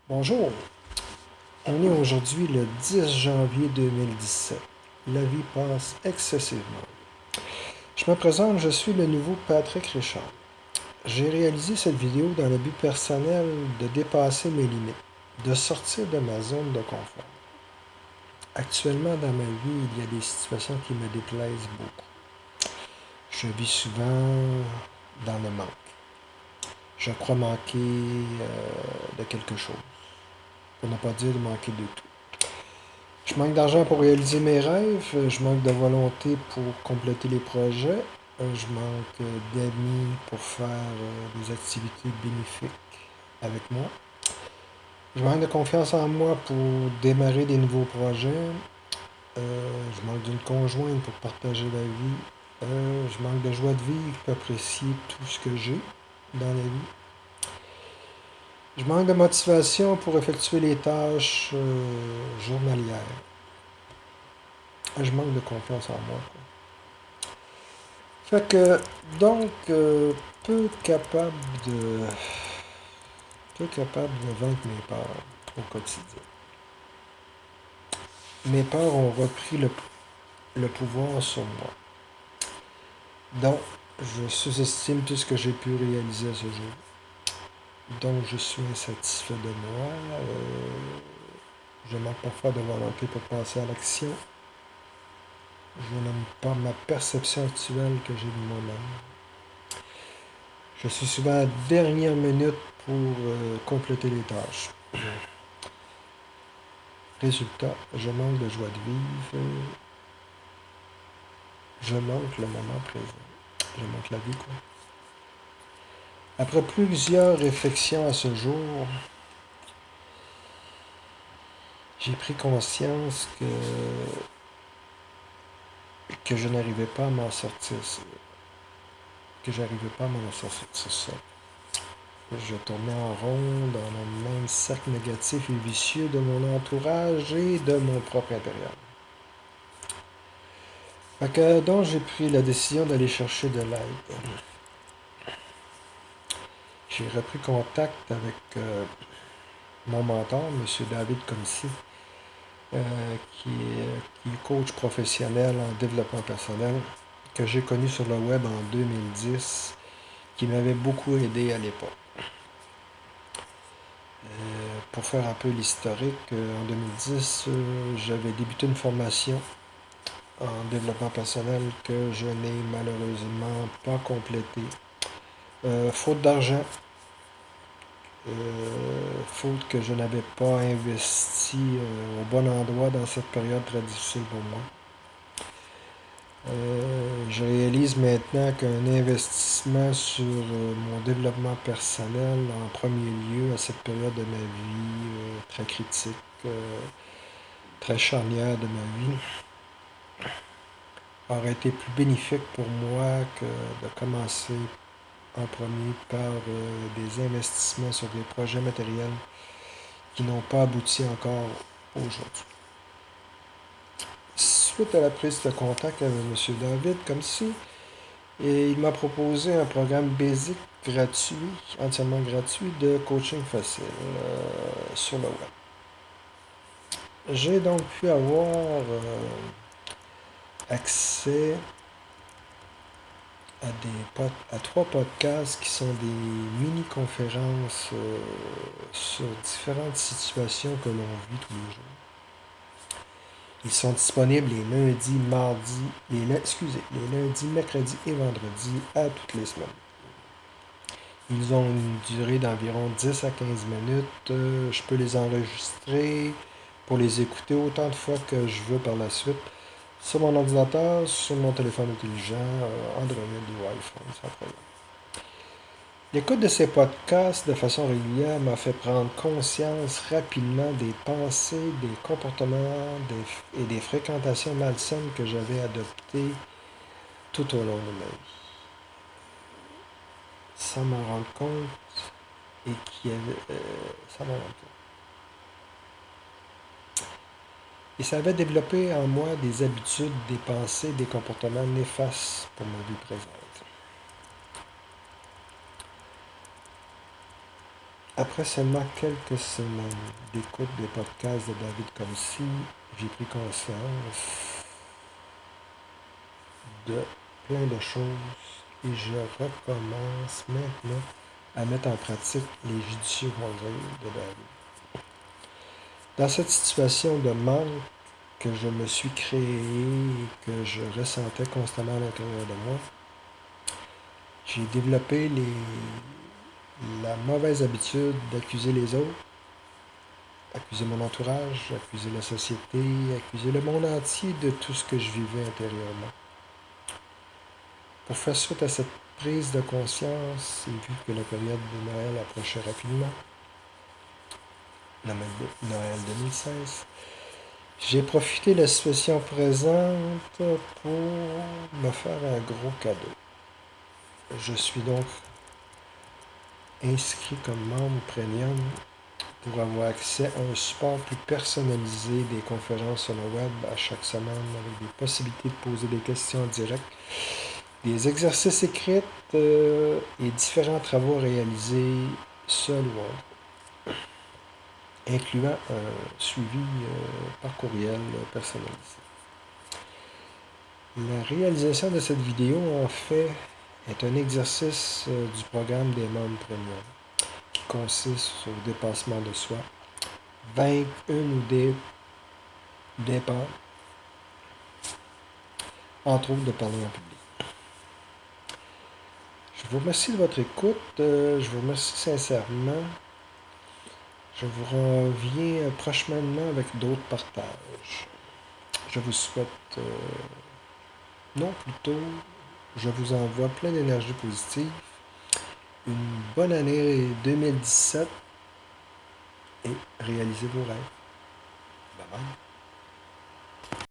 Bonjour, on est aujourd'hui le 10 janvier 2017. La vie passe excessivement. Je me présente, je suis le nouveau Patrick Richard. J'ai réalisé cette vidéo dans le but personnel de dépasser mes limites, de sortir de ma zone de confort. Actuellement dans ma vie, il y a des situations qui me déplaisent beaucoup. Je vis souvent dans le manque. Je crois manquer de quelque chose, pour ne pas dire de manquer de tout. Je manque d'argent pour réaliser mes rêves, je manque de volonté pour compléter les projets, je manque d'amis pour faire des activités bénéfiques avec moi. Je manque de confiance en moi pour démarrer des nouveaux projets. Je manque d'une conjointe pour partager la vie. Je manque de joie de vivre pour apprécier tout ce que j'ai dans la vie. Je manque de motivation pour effectuer les tâches journalières. Je manque de confiance en moi. Fait que, donc, peu de, peu capable de vaincre mes peurs au quotidien. Mes peurs ont repris le pouvoir sur moi. Donc, je sous-estime tout ce que j'ai pu réaliser à ce jour. Donc, je suis insatisfait de moi. Je manque parfois de volonté pour passer à l'action. Je n'aime pas ma perception actuelle que j'ai de moi-même. Je suis souvent à la dernière minute pour compléter les tâches. Résultat, je manque de joie de vivre. Je manque le moment présent. Je manque la vie, quoi. Après plusieurs réflexions à ce jour, j'ai pris conscience que je n'arrivais pas à m'en sortir. Que j'arrivais pas à m'en sortir ça. Je tournais en rond dans le même cercle négatif et vicieux de mon entourage et de mon propre intérieur. Fait que, donc, j'ai pris la décision d'aller chercher de l'aide. J'ai repris contact avec mon mentor, M. David Comcy, qui est coach professionnel en développement personnel, que j'ai connu sur le web en 2010, qui m'avait beaucoup aidé à l'époque. Pour faire un peu l'historique, en 2010, j'avais débuté une formation en développement personnel que je n'ai malheureusement pas complétée. Faute d'argent, faute que je n'avais pas investi au bon endroit dans cette période très difficile pour moi. Je réalise maintenant qu'un investissement sur mon développement personnel en premier lieu à cette période de ma vie très critique, très charnière de ma vie, aurait été plus bénéfique pour moi que de commencer en premier par des investissements sur des projets matériels qui n'ont pas abouti encore aujourd'hui. Suite à la prise de contact avec M. David, comme si, et il m'a proposé un programme basique gratuit, entièrement gratuit, de coaching facile sur le web. J'ai donc pu avoir accès à 3 podcasts qui sont des mini-conférences sur différentes situations que l'on vit tous les jours. Ils sont disponibles les lundis, les lundis, mercredis et vendredis à toutes les semaines. Ils ont une durée d'environ 10 à 15 minutes. Je peux les enregistrer pour les écouter autant de fois que je veux par la suite. Sur mon ordinateur, sur mon téléphone intelligent, Android ou iPhone, sans problème. L'écoute de ces podcasts de façon régulière m'a fait prendre conscience rapidement des pensées, des comportements et des fréquentations malsaines que j'avais adoptées tout au long de ma vie. Sans m'en rendre compte et qui avait... sans m'en rendre compte. Et ça avait développé en moi des habitudes, des pensées, des comportements néfastes pour ma vie présente. Après seulement quelques semaines d'écoute des podcasts de David Comsi, j'ai pris conscience de plein de choses et je recommence maintenant à mettre en pratique les judicieux conseils de David. Dans cette situation de manque que je me suis créée et que je ressentais constamment à l'intérieur de moi, j'ai développé la mauvaise habitude d'accuser les autres, accuser mon entourage, accuser la société, accuser le monde entier de tout ce que je vivais intérieurement. Pour faire suite à cette prise de conscience, et vu que la période de Noël approchait rapidement, Noël 2016, j'ai profité de la situation présente pour me faire un gros cadeau. Je suis donc inscrit comme membre premium pour avoir accès à un support plus personnalisé des conférences sur le web à chaque semaine avec des possibilités de poser des questions en direct, des exercices écrits et différents travaux réalisés seul ou autre, incluant un suivi par courriel personnalisé. La réalisation de cette vidéo, en fait, est un exercice du programme des membres premium qui consiste au dépassement de soi, vaincre une ou des peurs, entre autres de parler en public. Je vous remercie de votre écoute, je vous remercie sincèrement. Je vous reviens prochainement avec d'autres partages. Je vous souhaite, non plutôt, je vous envoie plein d'énergie positive, une bonne année 2017 et réalisez vos rêves. Bye bye.